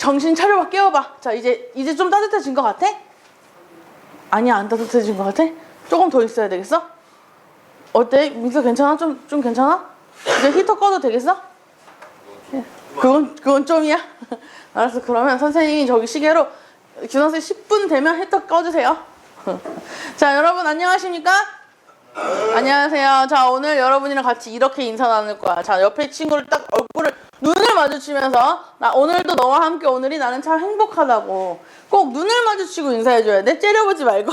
정신 차려봐, 깨워봐. 자, 이제 좀 따뜻해진 것 같아? 아니야, 안 따뜻해진 것 같아? 조금 더 있어야 되겠어? 어때? 민서 괜찮아? 좀 괜찮아? 이제 히터 꺼도 되겠어? 그건 좀이야? 알았어. 그러면 선생님이 저기 시계로 규선생 10분 되면 히터 꺼주세요. 자, 여러분 안녕하십니까? 안녕하세요. 자, 오늘 여러분이랑 같이 이렇게 인사 나눌 거야. 자, 옆에 친구를 딱 눈을 마주치면서 나 오늘도 너와 함께 오늘이 나는 참 행복하다고 꼭 눈을 마주치고 인사해줘야 돼. 째려보지 말고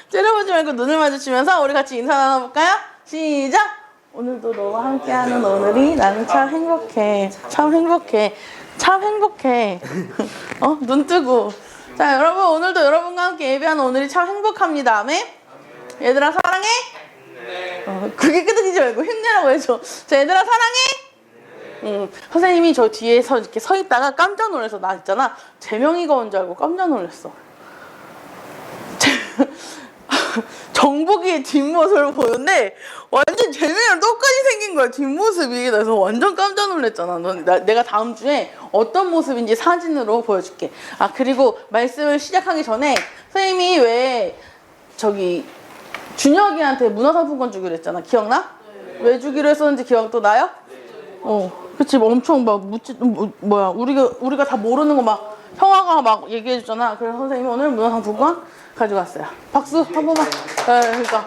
째려보지 말고 눈을 마주치면서 우리 같이 인사 나눠볼까요? 시작! 오늘도 너와 함께하는 오늘이 나는 참 행복해. 참 행복해. 참 행복해. 눈 뜨고. 자, 여러분 오늘도 여러분과 함께 예배하는 오늘이 참 행복합니다. 아멘? 얘들아 사랑해? 네. 그게 끄덕이지 말고 힘내라고 해줘. 자, 얘들아 사랑해? 선생님이 저 뒤에서 이렇게 서 있다가 깜짝 놀라서 나 있잖아. 재명이가 온 줄 알고 깜짝 놀랐어. 정복이의 뒷모습을 보는데 완전 재명이랑 똑같이 생긴 거야. 뒷모습이. 그래서 완전 깜짝 놀랐잖아. 내가 다음 주에 어떤 모습인지 사진으로 보여줄게. 아, 그리고 말씀을 시작하기 전에 선생님이 왜 저기 준혁이한테 문화상품권 주기로 했잖아. 기억나? 네. 왜 주기로 했었는지 기억도 나요? 네. 그치. 엄청 막 뭐야 우리가 다 모르는 거 막 형아가 막 얘기해 줬잖아. 그래서 선생님이 오늘 문화상품권 가져갔어요. 박수 한 번만. 네, 그러니까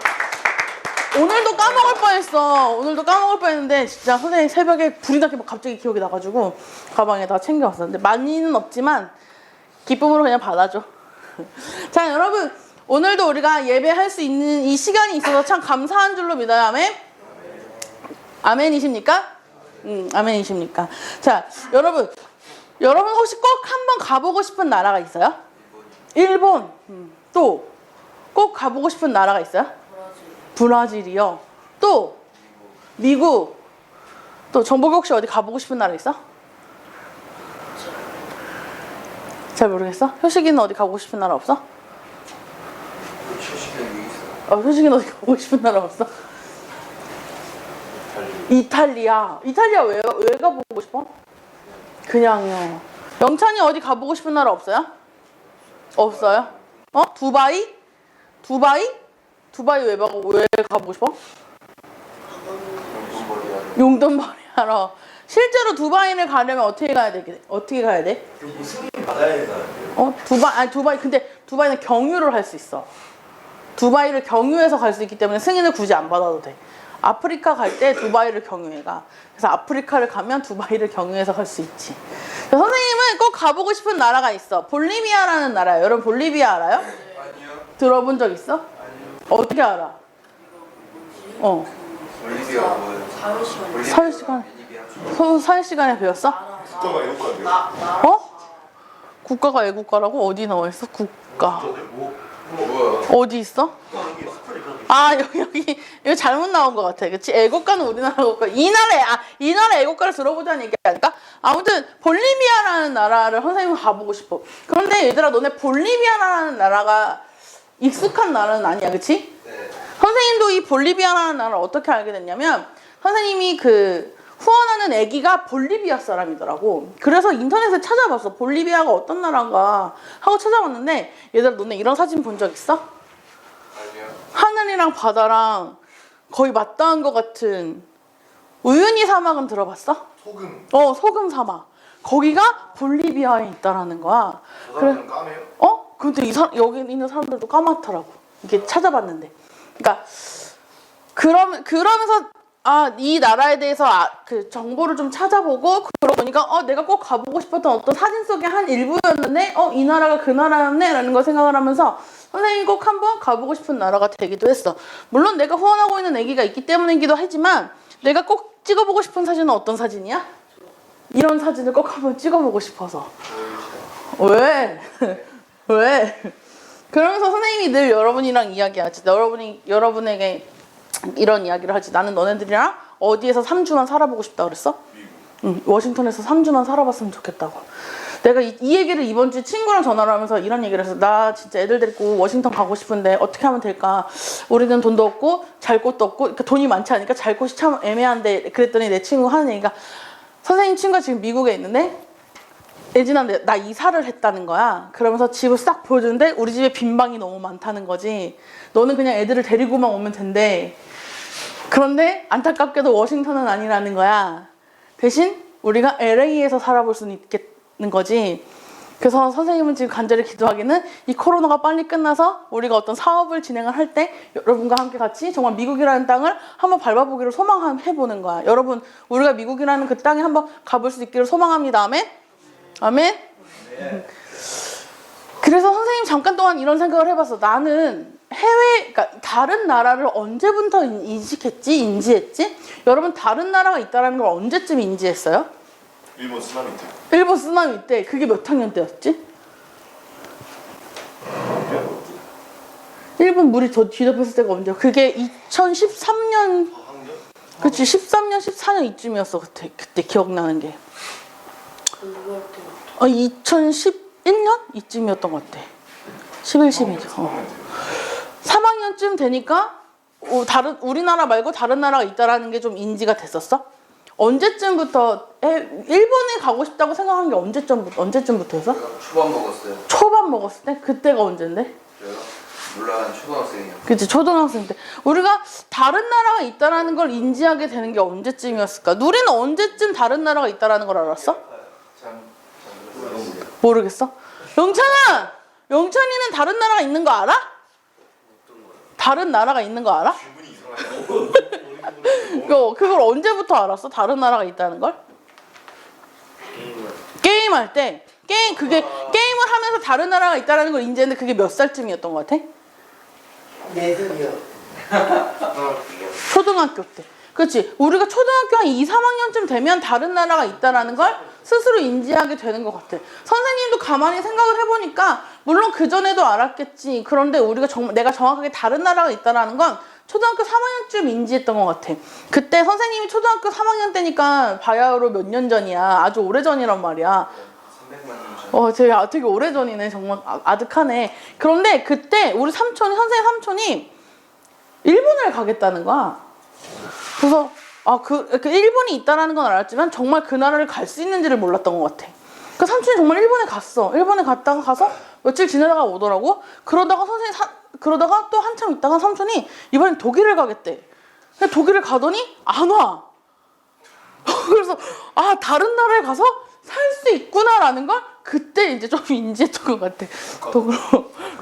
오늘도 까먹을 뻔했어. 오늘도 까먹을 뻔했는데 진짜 선생님 새벽에 불이 나게 막 갑자기 기억이 나가지고 가방에다 챙겨왔어. 근데 많이는 없지만 기쁨으로 그냥 받아줘. 자, 여러분 오늘도 우리가 예배할 수 있는 이 시간이 있어서 참 감사한 줄로 믿어요. 아멘? 아멘이십니까? 아멘이십니까? 자, 여러분 혹시 꼭 한번 가보고 싶은 나라가 있어요? 일본. 또 꼭 가보고 싶은 나라가 있어요? 브라질이요. 또 미국. 또 정복이 혹시 어디 가보고 싶은 나라 있어? 잘 모르겠어? 효식이는 어디 가보고 싶은 나라 없어? 효식이는 어디 가보고 싶은 나라 없어? 이탈리아. 이탈리아 왜 가보고 싶어? 그냥요. 영찬이 어디 가보고 싶은 나라 없어요? 없어요? 두바이? 두바이 왜 가보고 싶어? 용돈벌이 하러. 실제로 두바이를 가려면 어떻게 가야 돼? 승인 받아야 되잖아요. 두바이. 근데 두바이는 경유를 할 수 있어. 두바이를 경유해서 갈 수 있기 때문에 승인을 굳이 안 받아도 돼. 아프리카 갈 때 두바이를 경유해 가. 그래서 아프리카를 가면 두바이를 경유해서 갈 수 있지. 선생님은 꼭 가보고 싶은 나라가 있어. 볼리비아라는 나라예요. 여러분 볼리비아 알아요? 아니요. 들어본 적 있어? 아니요. 어떻게 알아? 볼리비아 뭐예요? 사회 시간에 배웠어? 국가가 애국가인데요? 국가가 애국가라고? 어디 나와 있어? 국가. 뭐야? 어디 있어? 여기 잘못 나온 것 같아. 그치? 애국가는 우리나라 국가. 이 나라 애국가를 들어보자는 얘기 아닐까? 아무튼 볼리비아라는 나라를 선생님은 가보고 싶어. 그런데 얘들아, 너네 볼리비아라는 나라가 익숙한 나라는 아니야, 그치? 네. 선생님도 이 볼리비아라는 나라를 어떻게 알게 됐냐면 선생님이 후원하는 애기가 볼리비아 사람이더라고. 그래서 인터넷에 찾아봤어. 볼리비아가 어떤 나라인가 하고 찾아봤는데 얘들아, 너네 이런 사진 본 적 있어? 아니요. 하늘이랑 바다랑 거의 맞닿은 것 같은 우유니 사막은 들어봤어? 소금. 소금 사막. 거기가 볼리비아에 있다라는 거야. 저 사람은 까매요? 근데 여기 있는 사람들도 까맣더라고. 이게 찾아봤는데. 그러니까 그러면서 이 나라에 대해서 그 정보를 좀 찾아보고 그러고 보니까 내가 꼭 가보고 싶었던 어떤 사진 속의 한 일부였는데 이 나라가 그 나라였네 라는 걸 생각을 하면서 선생님이 꼭 한번 가보고 싶은 나라가 되기도 했어. 물론 내가 후원하고 있는 애기가 있기 때문이기도 하지만 내가 꼭 찍어보고 싶은 사진은 어떤 사진이야? 이런 사진을 꼭 한번 찍어보고 싶어서. 왜? 그러면서 선생님이 늘 여러분이랑 이야기하지. 여러분에게 이런 이야기를 하지. 나는 너네들이랑 어디에서 3주만 살아보고 싶다 그랬어? 워싱턴에서 3주만 살아봤으면 좋겠다고. 내가 이 얘기를 이번 주에 친구랑 전화를 하면서 이런 얘기를 해서 나 진짜 애들 데리고 워싱턴 가고 싶은데 어떻게 하면 될까? 우리는 돈도 없고 잘 곳도 없고 그러니까 돈이 많지 않으니까 잘 곳이 참 애매한데 그랬더니 내 친구가 하는 얘기가 선생님 친구가 지금 미국에 있는데 예진아, 나 이사를 했다는 거야. 그러면서 집을 싹 보여주는데 우리 집에 빈 방이 너무 많다는 거지. 너는 그냥 애들을 데리고만 오면 된대. 그런데 안타깝게도 워싱턴은 아니라는 거야. 대신 우리가 LA에서 살아볼 수는 있겠는 거지. 그래서 선생님은 지금 간절히 기도하기는 이 코로나가 빨리 끝나서 우리가 어떤 사업을 진행을 할 때 여러분과 함께 같이 정말 미국이라는 땅을 한번 밟아보기를 소망해보는 거야. 여러분, 우리가 미국이라는 그 땅에 한번 가볼 수 있기를 소망합니다. 아멘? 아멘? 그래서 선생님 잠깐 동안 이런 생각을 해봤어. 나는 그러니까 다른 나라를 언제부터 인지했지? 여러분, 다른 나라가 있다는 걸 언제쯤 인지했어요? 일본 쓰나미 때. 일본 쓰나미 때. 그게 몇 학년 때였지? 일본 물이 더 뒤덮였을 때가 언제야? 그게 2013년, 그치, 13년, 14년 이쯤이었어. 그때 기억나는 게. 2011년? 이쯤이었던 것 같아. 11, 12죠. 3학년쯤 되니까 우리나라 말고 다른 나라가 있다라는 게 좀 인지가 됐었어? 언제쯤부터 일본에 가고 싶다고 생각한 게 언제쯤부터였어? 초반 먹었어요. 초반 먹었을 때? 그때가 언젠데? 저요? 몰라, 초등학생이요. 그치, 초등학생 때. 우리가 다른 나라가 있다라는 걸 인지하게 되는 게 언제쯤이었을까? 누리는 언제쯤 다른 나라가 있다라는 걸 알았어? 모르겠어요. 모르겠어? 영찬아! 영찬이는 다른 나라가 있는 거 알아? 다른 나라가 있는 거 알아? 질문이 이상하다. 그걸 언제부터 알았어? 다른 나라가 있다는 걸? 게임할 때. 게임을 하면서 다른 나라가 있다는 걸 인지했는데 그게 몇 살쯤이었던 것 같아? 4살이요. 초등학교 때. 그렇지. 우리가 초등학교 한 2, 3학년쯤 되면 다른 나라가 있다는 걸 스스로 인지하게 되는 것 같아. 선생님도 가만히 생각을 해보니까 물론 그전에도 알았겠지. 그런데 내가 정확하게 다른 나라가 있다는 건 초등학교 3학년쯤 인지했던 것 같아. 그때 선생님이 초등학교 3학년 때니까 바야흐로 몇 년 전이야. 아주 오래전이란 말이야. 300만 년 전. 되게 오래전이네. 정말 아득하네. 그런데 그때 우리 선생님 삼촌이 일본을 가겠다는 거야. 그래서 그 일본이 있다라는 건 알았지만 정말 그 나라를 갈 수 있는지를 몰랐던 것 같아. 그 삼촌이 정말 일본에 갔어. 일본에 가서 며칠 지내다가 오더라고. 그러다가 또 한참 있다가 삼촌이 이번엔 독일을 가겠대. 근데 독일을 가더니 안 와. 그래서 다른 나라에 가서 살 수 있구나라는 걸 그때 이제 좀 인지했던 것 같아.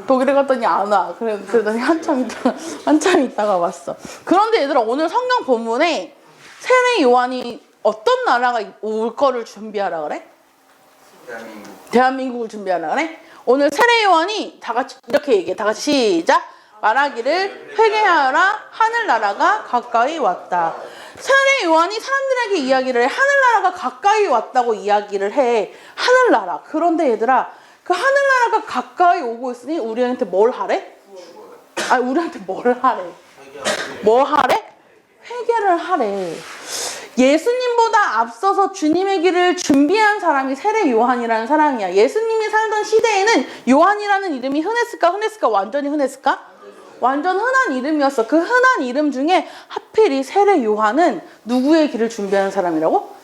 독일에 갔더니 안 와. 그러더니 한참 있다가 왔어. 그런데 얘들아, 오늘 성경 본문에 세례 요한이 어떤 나라가 올 거를 준비하라 그래? 대한민국을 준비하라 그래? 오늘 세례 요한이 다 같이 이렇게 얘기해. 다 같이 시작. 말하기를 회개하라, 하늘나라가 가까이 왔다. 세례 요한이 사람들에게 이야기를 해. 하늘나라가 가까이 왔다고 이야기를 해. 하늘나라. 그런데 얘들아, 그 하늘나라가 가까이 오고 있으니 우리한테 뭘 하래? 우리한테 뭘 하래? 뭐 하래? 회개를 하래. 예수님보다 앞서서 주님의 길을 준비한 사람이 세례 요한이라는 사람이야. 예수님이 살던 시대에는 요한이라는 이름이 흔했을까? 완전히 흔했을까? 완전 흔한 이름이었어. 그 흔한 이름 중에 하필 이 세례 요한은 누구의 길을 준비하는 사람이라고?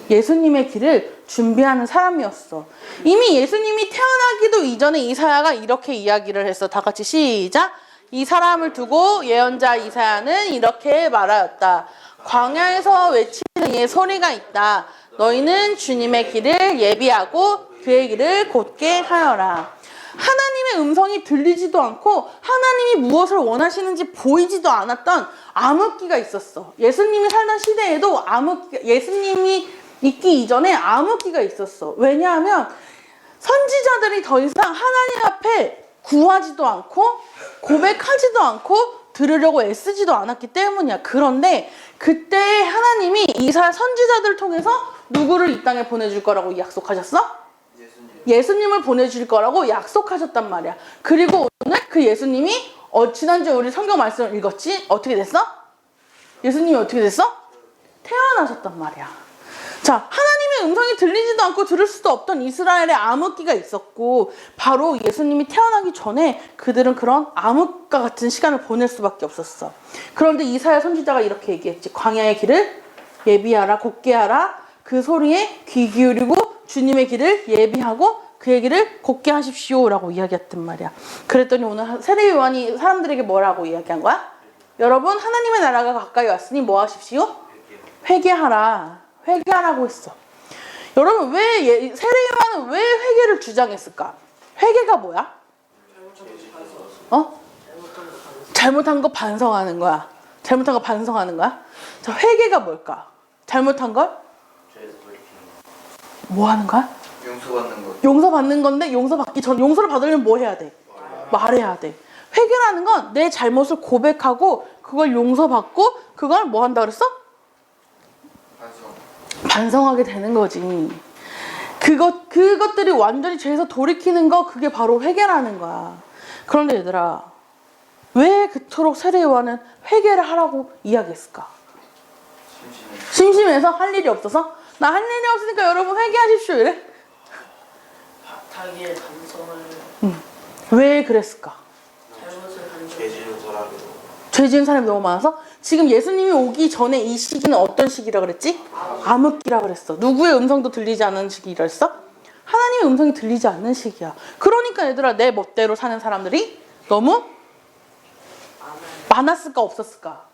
예수님의 길을 준비하는 사람이었어. 이미 예수님이 태어나기도 이전에 이사야가 이렇게 이야기를 했어. 다 같이 시작. 이 사람을 두고 예언자 이사야는 이렇게 말하였다. 광야에서 외치는 이의 소리가 있다. 너희는 주님의 길을 예비하고 그의 길을 곧게 하여라. 하나님의 음성이 들리지도 않고 하나님이 무엇을 원하시는지 보이지도 않았던 암흑기가 있었어. 예수님이 살던 시대에도 예수님이 있기 이전에 암흑기가 있었어. 왜냐하면 선지자들이 더 이상 하나님 앞에 구하지도 않고 고백하지도 않고 들으려고 애쓰지도 않았기 때문이야. 그런데 그때 하나님이 이사야 선지자들을 통해서 누구를 이 땅에 보내줄 거라고 약속하셨어? 예수님을 보내줄 거라고 약속하셨단 말이야. 그리고 오늘 그 예수님이 지난주에 우리 성경 말씀을 읽었지? 어떻게 됐어? 예수님이 어떻게 됐어? 태어나셨단 말이야. 자, 하나님의 음성이 들리지도 않고 들을 수도 없던 이스라엘의 암흑기가 있었고 바로 예수님이 태어나기 전에 그들은 그런 암흑과 같은 시간을 보낼 수밖에 없었어. 그런데 이사야 선지자가 이렇게 얘기했지. 광야의 길을 예비하라, 곧게 하라. 그 소리에 귀 기울이고 주님의 길을 예비하고 그의 길을 곱게 하십시오라고 이야기했단 말이야. 그랬더니 오늘 세례 요한이 사람들에게 뭐라고 이야기한 거야? 여러분 하나님의 나라가 가까이 왔으니 뭐 하십시오? 회개하라. 회개하라고 했어. 여러분 왜 세례 요한은 왜 회개를 주장했을까? 회개가 뭐야? 잘못한 거 반성하는 거야. 잘못한 거 반성하는 거야. 자, 회개가 뭘까? 잘못한 걸 뭐 하는 거야? 용서받는 것. 용서받는 건데 용서받기 전 용서를 받으려면 뭐 해야 돼? 말해야 돼. 회개라는 건 내 잘못을 고백하고 그걸 용서받고 그걸 뭐 한다 그랬어? 반성하게 되는 거지. 그것들이 완전히 죄에서 돌이키는 거 그게 바로 회개라는 거야. 그런데 얘들아 왜 그토록 세례 요한은 회개를 하라고 이야기했을까? 심심해서 할 일이 없어서? 나 할 일이 없으니까 여러분 회개하십시오 이래? 자기의 감성을 왜 그랬을까? 잘못을 반성. 죄 지은 사람이 너무 많아서? 지금 예수님이 오기 전에 이 시기는 어떤 시기라 그랬지? 암흑기라 그랬어. 누구의 음성도 들리지 않는 시기라 했어? 하나님의 음성이 들리지 않는 시기야. 그러니까 얘들아 내 멋대로 사는 사람들이 너무 많았을까 없었을까?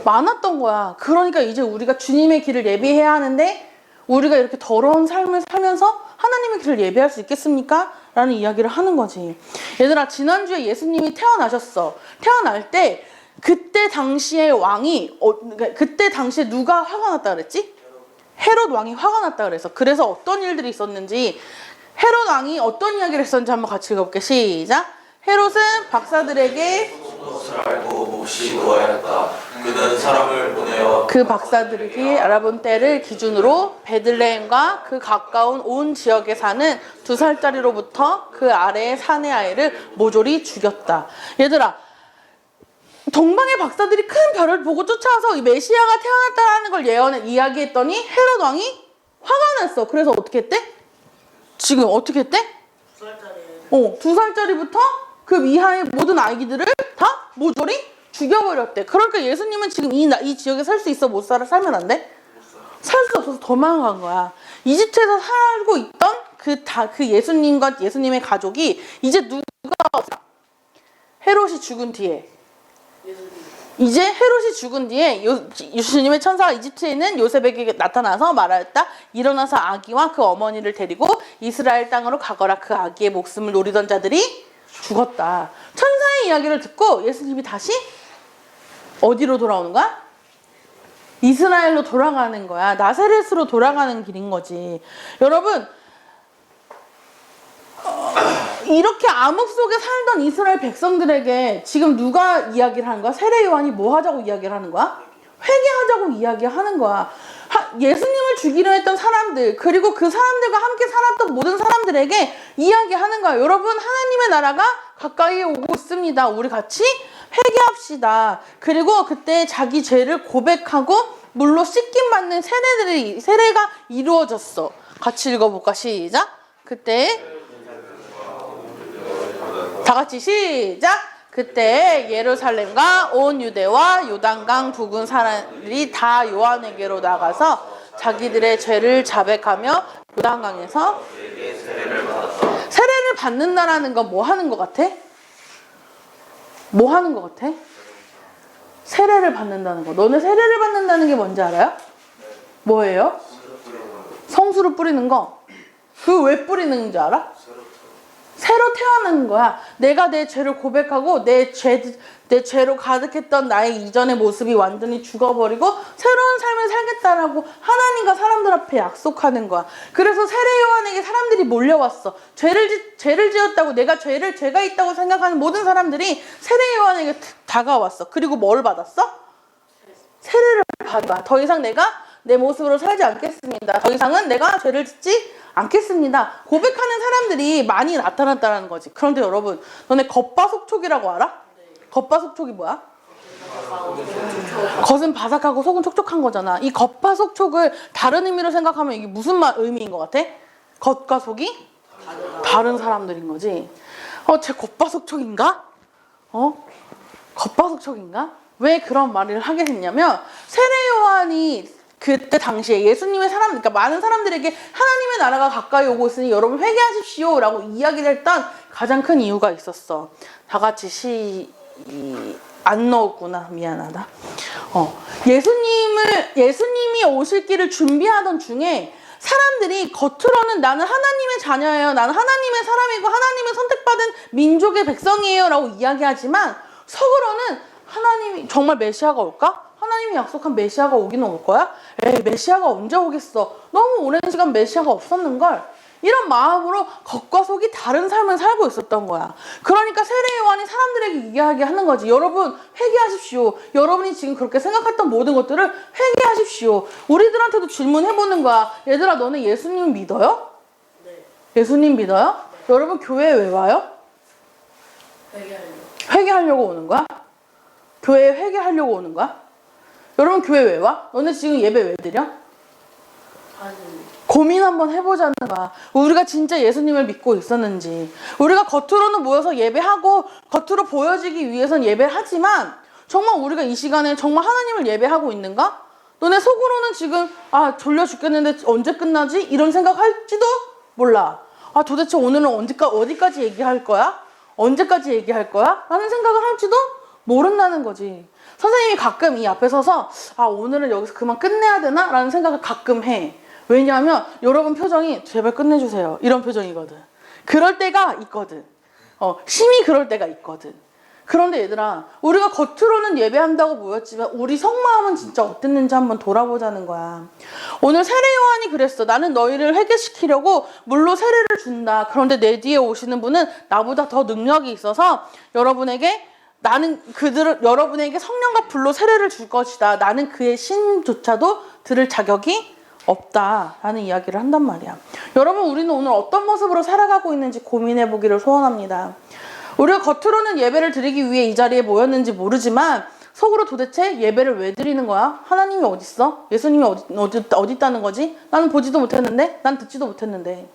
많았던 거야. 그러니까 이제 우리가 주님의 길을 예비해야 하는데 우리가 이렇게 더러운 삶을 살면서 하나님의 길을 예비할 수 있겠습니까? 라는 이야기를 하는 거지. 얘들아 지난주에 예수님이 태어나셨어. 태어날 때 그때 당시에 왕이 그때 당시에 누가 화가 났다 그랬지? 헤롯 왕이 화가 났다 그래서. 그래서 어떤 일들이 있었는지 헤롯 왕이 어떤 이야기를 했었는지 한번 같이 읽어볼게. 시작. 헤롯은 박사들에게 것을 알고 몹시 노하였다. 그는 사람을 보내어 그 박사들이 알아본 때를 기준으로 베들레헴과 그 가까운 온 지역에 사는 2살짜리로부터 그 아래의 사내 아이를 모조리 죽였다. 얘들아 동방의 박사들이 큰 별을 보고 쫓아와서 이 메시아가 태어났다는 걸 이야기했더니 헤롯 왕이 화가 났어. 그래서 어떻게 했대? 지금 어떻게 했대? 2살짜리. 2살짜리부터 그 이하의 모든 아기들을 다 모조리 죽여버렸대. 그러니까 예수님은 지금 이 지역에 살 수 있어? 못 살아? 살면 안 돼? 살 수 없어서 도망간 거야. 이집트에서 살고 있던 그 예수님과 예수님의 가족이 이제 누가 헤롯이 죽은 뒤에 이제 헤롯이 죽은 뒤에 예수님의 천사가 이집트에 있는 요셉에게 나타나서 말하였다. 일어나서 아기와 그 어머니를 데리고 이스라엘 땅으로 가거라. 그 아기의 목숨을 노리던 자들이 죽었다. 천사의 이야기를 듣고 예수님이 다시 어디로 돌아오는 거야? 이스라엘로 돌아가는 거야. 나사렛으로 돌아가는 길인 거지. 여러분 이렇게 암흑 속에 살던 이스라엘 백성들에게 지금 누가 이야기를 하는 거야? 세례 요한이 뭐 하자고 이야기를 하는 거야? 회개하자고 이야기하는 거야. 예수님을 죽이려 했던 사람들 그리고 그 사람들과 함께 살았던 모든 사람들에게 이야기하는 거야. 여러분 하나님의 나라가 가까이 오고 있습니다. 우리 같이 회개합시다. 그리고 그때 자기 죄를 고백하고 물로 씻김 받는 세례가 이루어졌어. 같이 읽어볼까? 시작. 그때 다 같이 시작. 그때 예루살렘과 온 유대와 요단강 부근 사람들이 다 요한에게로 나가서 자기들의 죄를 자백하며 요단강에서 세례를 받는다라는 건 뭐 하는 것 같아? 뭐 하는 것 같아? 세례를 받는다는 거. 너네 세례를 받는다는 게 뭔지 알아요? 뭐예요? 성수를 뿌리는 거. 그 왜 뿌리는 줄 알아? 새로 태어나는 거야. 내가 내 죄를 고백하고 내 죄로 가득했던 나의 이전의 모습이 완전히 죽어버리고 새로운 삶을 살겠다라고 하나님과 사람들 앞에 약속하는 거야. 그래서 세례 요한에게 사람들이 몰려왔어. 죄를 지었다고 죄가 있다고 생각하는 모든 사람들이 세례 요한에게 다가왔어. 그리고 뭘 받았어? 세례를 받아. 더 이상 내가 내 모습으로 살지 않겠습니다. 더 이상은 내가 죄를 짓지 않겠습니다. 고백하는 사람들이 많이 나타났다는 거지. 그런데 여러분, 너네 겉바속촉이라고 알아? 겉바속촉이 뭐야? 겉은 바삭하고 속은 촉촉한 거잖아. 이 겉바속촉을 다른 의미로 생각하면 이게 무슨 의미인 것 같아? 겉과 속이 다른 사람들인 거지. 쟤 겉바속촉인가? 겉바속촉인가? 왜 그런 말을 하게 됐냐면 세례 요한이 그때 당시에 예수님의 그러니까 많은 사람들에게 하나님의 나라가 가까이 오고 있으니 여러분 회개하십시오 라고 이야기를 했던 가장 큰 이유가 있었어. 다 같이 안 넣었구나. 미안하다. 예수님이 오실 길을 준비하던 중에 사람들이 겉으로는 나는 하나님의 자녀예요. 나는 하나님의 사람이고 하나님의 선택받은 민족의 백성이에요 라고 이야기하지만 속으로는 하나님이 정말 메시아가 올까? 하나님이 약속한 메시아가 오기는 올 거야? 에이, 메시아가 언제 오겠어? 너무 오랜 시간 메시아가 없었는걸? 이런 마음으로 겉과 속이 다른 삶을 살고 있었던 거야. 그러니까 세례 요한이 사람들에게 이야기하는 거지. 여러분 회개하십시오. 여러분이 지금 그렇게 생각했던 모든 것들을 회개하십시오. 우리들한테도 질문해보는 거야. 얘들아 너네 예수님 믿어요? 네. 예수님 믿어요? 네. 여러분 교회에 왜 와요? 회개하려고 오는 거야? 교회에 회개하려고 오는 거야? 여러분 교회 왜 와? 너네 지금 예배 왜 드려? 아니. 고민 한번 해보자는 거야. 우리가 진짜 예수님을 믿고 있었는지. 우리가 겉으로는 모여서 예배하고 겉으로 보여지기 위해서는 예배하지만 정말 우리가 이 시간에 정말 하나님을 예배하고 있는가? 너네 속으로는 지금 졸려 죽겠는데 언제 끝나지? 이런 생각할지도 몰라. 도대체 오늘은 어디까지 얘기할 거야? 언제까지 얘기할 거야? 라는 생각을 할지도 모른다는 거지. 선생님이 가끔 이 앞에 서서 오늘은 여기서 그만 끝내야 되나? 라는 생각을 가끔 해. 왜냐하면 여러분 표정이 제발 끝내주세요 이런 표정이거든. 그럴 때가 있거든. 심히 그럴 때가 있거든. 그런데 얘들아 우리가 겉으로는 예배한다고 모였지만 우리 속마음은 진짜 어땠는지 한번 돌아보자는 거야. 오늘 세례 요한이 그랬어. 나는 너희를 회개시키려고 물로 세례를 준다. 그런데 내 뒤에 오시는 분은 나보다 더 능력이 있어서 여러분에게 성령과 불로 세례를 줄 것이다. 나는 그의 신조차도 들을 자격이 없다라는 이야기를 한단 말이야. 여러분 우리는 오늘 어떤 모습으로 살아가고 있는지 고민해 보기를 소원합니다. 우리가 겉으로는 예배를 드리기 위해 이 자리에 모였는지 모르지만 속으로 도대체 예배를 왜 드리는 거야? 하나님이 어디 있어? 예수님이 어디 있다는 거지? 나는 보지도 못했는데? 난 듣지도 못했는데?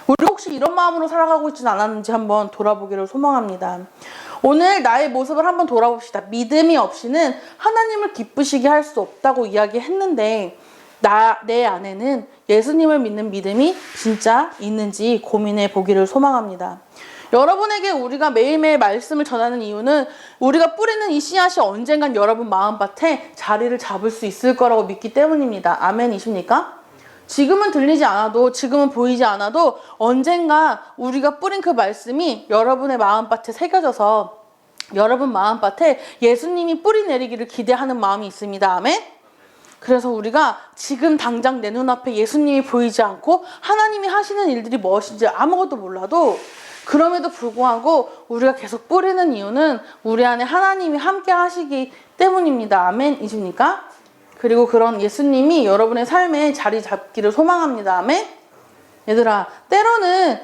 우리 혹시 이런 마음으로 살아가고 있지는 않았는지 한번 돌아보기를 소망합니다. 오늘 나의 모습을 한번 돌아봅시다. 믿음이 없이는 하나님을 기쁘시게 할 수 없다고 이야기했는데 내 안에는 예수님을 믿는 믿음이 진짜 있는지 고민해 보기를 소망합니다. 여러분에게 우리가 매일매일 말씀을 전하는 이유는 우리가 뿌리는 이 씨앗이 언젠간 여러분 마음밭에 자리를 잡을 수 있을 거라고 믿기 때문입니다. 아멘이십니까? 지금은 들리지 않아도 지금은 보이지 않아도 언젠가 우리가 뿌린 그 말씀이 여러분의 마음밭에 새겨져서 여러분 마음밭에 예수님이 뿌리 내리기를 기대하는 마음이 있습니다. 아멘? 그래서 우리가 지금 당장 내 눈앞에 예수님이 보이지 않고 하나님이 하시는 일들이 무엇인지 아무것도 몰라도 그럼에도 불구하고 우리가 계속 뿌리는 이유는 우리 안에 하나님이 함께 하시기 때문입니다. 아멘이십니까? 그리고 그런 예수님이 여러분의 삶에 자리 잡기를 소망합니다. 아멘? 얘들아 때로는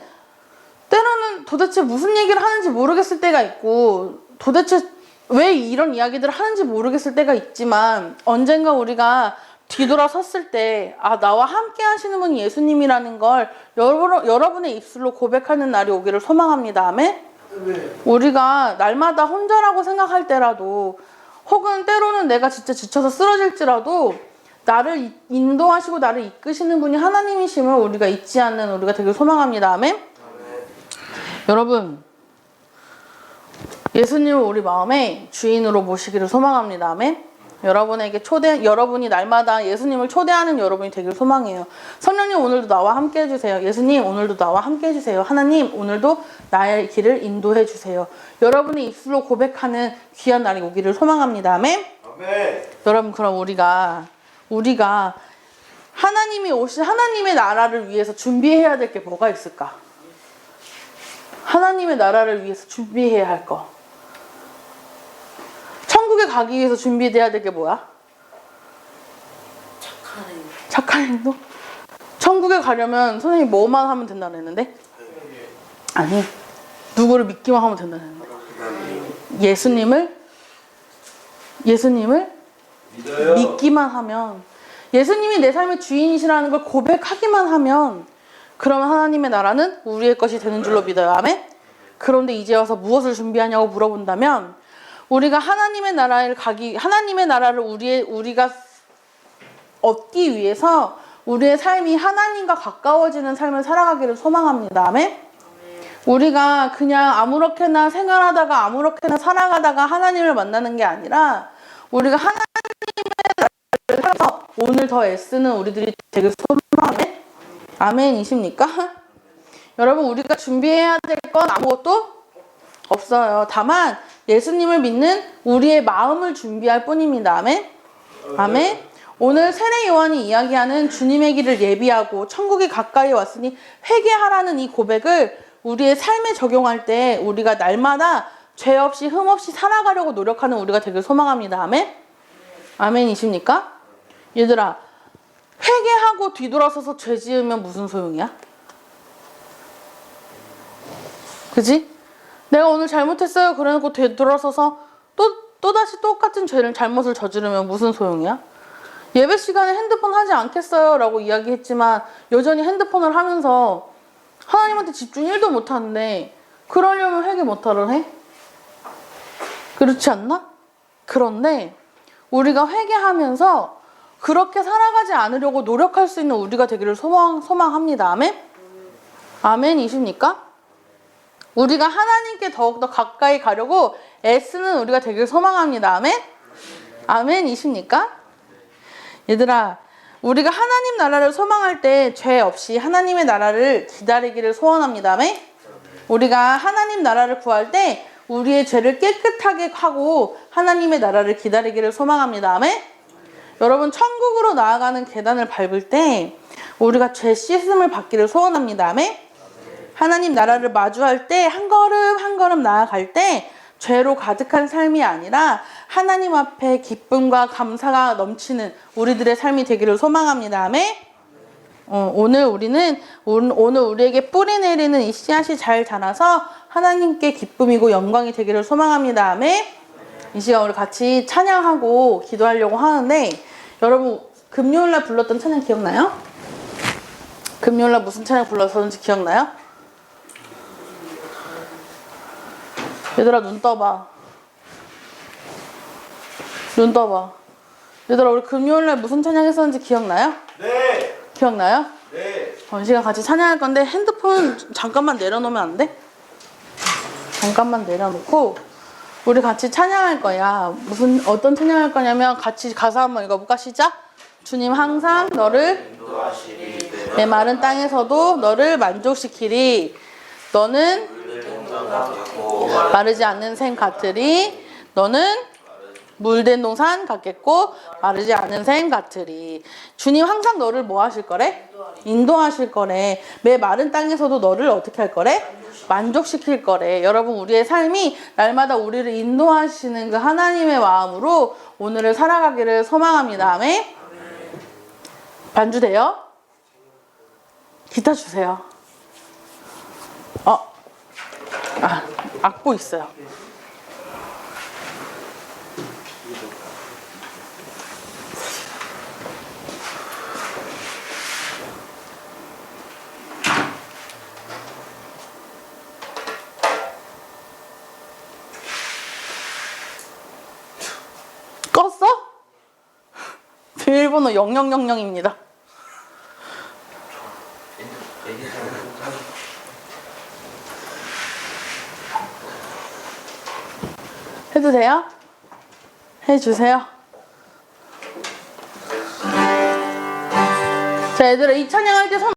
도대체 무슨 얘기를 하는지 모르겠을 때가 있고 도대체 왜 이런 이야기들을 하는지 모르겠을 때가 있지만 언젠가 우리가 뒤돌아섰을 때 나와 함께 하시는 분이 예수님이라는 걸 여러분의 입술로 고백하는 날이 오기를 소망합니다. 아멘? 우리가 날마다 혼자라고 생각할 때라도 혹은 때로는 내가 진짜 지쳐서 쓰러질지라도 나를 인도하시고 나를 이끄시는 분이 하나님이심을 우리가 잊지 않는 우리가 되길 소망합니다. 아멘? 여러분 예수님을 우리 마음의 주인으로 모시기를 소망합니다. 아멘? 여러분이 날마다 예수님을 초대하는 여러분이 되길 소망해요. 성령님 오늘도 나와 함께 해주세요. 예수님 오늘도 나와 함께 해주세요. 하나님 오늘도 나의 길을 인도해 주세요. 여러분의 입술로 고백하는 귀한 날이 오기를 소망합니다. 아멘? 아멘. 여러분 그럼 우리가 하나님이 오신 하나님의 나라를 위해서 준비해야 될 게 뭐가 있을까? 하나님의 나라를 위해서 준비해야 할 거. 천국에 가기 위해서 준비돼야 될 게 뭐야? 착한 행동? 천국에 가려면 선생님이 뭐만 하면 된다고 했는데? 아니 누구를 믿기만 하면 된다고 했는데 예수님을 믿어요. 믿기만 하면 예수님이 내 삶의 주인이시라는 걸 고백하기만 하면 그러면 하나님의 나라는 우리의 것이 되는 줄로 믿어요. 아멘? 그런데 이제 와서 무엇을 준비하냐고 물어본다면 우리가 하나님의 나라를 우리가 얻기 위해서 우리의 삶이 하나님과 가까워지는 삶을 살아가기를 소망합니다. 아멘? 우리가 그냥 아무렇게나 생활하다가 아무렇게나 살아가다가 하나님을 만나는 게 아니라 우리가 하나님의 나라를 살아서 오늘 더 애쓰는 우리들이 되게 소망해. 아멘이십니까? 여러분, 우리가 준비해야 될 건 아무것도 없어요. 다만 예수님을 믿는 우리의 마음을 준비할 뿐입니다. 아멘? 아멘? 오늘 세례 요한이 이야기하는 주님의 길을 예비하고 천국이 가까이 왔으니 회개하라는 이 고백을 우리의 삶에 적용할 때 우리가 날마다 죄 없이 흠 없이 살아가려고 노력하는 우리가 되길 소망합니다. 아멘? 아멘이십니까? 얘들아, 회개하고 뒤돌아서서 죄 지으면 무슨 소용이야? 그지? 내가 오늘 잘못했어요. 그래놓고 되돌아서서 또다시 똑같은 죄를 잘못을 저지르면 무슨 소용이야? 예배 시간에 핸드폰 하지 않겠어요 라고 이야기했지만 여전히 핸드폰을 하면서 하나님한테 집중 1도 못하는데 그러려면 회개 못하러 해? 그렇지 않나? 그런데 우리가 회개하면서 그렇게 살아가지 않으려고 노력할 수 있는 우리가 되기를 소망합니다. 아멘? 아멘이십니까? 우리가 하나님께 더욱더 가까이 가려고 애쓰는 우리가 되기를 소망합니다. 아멘? 아멘이십니까? 얘들아, 우리가 하나님 나라를 소망할 때 죄 없이 하나님의 나라를 기다리기를 소원합니다. 아멘? 우리가 하나님 나라를 구할 때 우리의 죄를 깨끗하게 하고 하나님의 나라를 기다리기를 소망합니다. 아멘? 여러분, 천국으로 나아가는 계단을 밟을 때 우리가 죄 씻음을 받기를 소원합니다. 아멘? 하나님 나라를 마주할 때 한 걸음 한 걸음 나아갈 때 죄로 가득한 삶이 아니라 하나님 앞에 기쁨과 감사가 넘치는 우리들의 삶이 되기를 소망합니다. 아멘? 오늘 우리에게 뿌리 내리는 이 씨앗이 잘 자라서 하나님께 기쁨이고 영광이 되기를 소망합니다. 아멘? 이 시간 우리 같이 찬양하고 기도하려고 하는데 여러분, 금요일날 불렀던 찬양 기억나요? 금요일날 무슨 찬양 불렀었는지 기억나요? 얘들아, 눈 떠봐. 눈 떠봐. 얘들아, 우리 금요일날 무슨 찬양 했었는지 기억나요? 네. 기억나요? 네. 이 시간 같이 찬양할 건데 핸드폰 잠깐만 내려놓으면 안 돼? 잠깐만 내려놓고 우리 같이 찬양할 거야. 어떤 찬양할 거냐면 같이 가사 한번 읽어볼까? 시작! 주님 항상 너를 메마른 땅에서도 너를 만족시키리. 너는 마르지 않는 샘 같으리. 너는 물된 동산 같겠고 마르지 않은 샘 같으리. 주님 항상 너를 뭐 하실 거래? 인도하실 거래. 메마른 땅에서도 너를 어떻게 할 거래? 만족시킬 거래. 여러분, 우리의 삶이 날마다 우리를 인도하시는 그 하나님의 마음으로 오늘을 살아가기를 소망합니다. 아멘? 반주 돼요? 기타 주세요. 악보 있어요. 껐어? 비밀번호 0000입니다. 해도 돼요? 해주세요. 자, 얘들아, 이 찬양할 때 손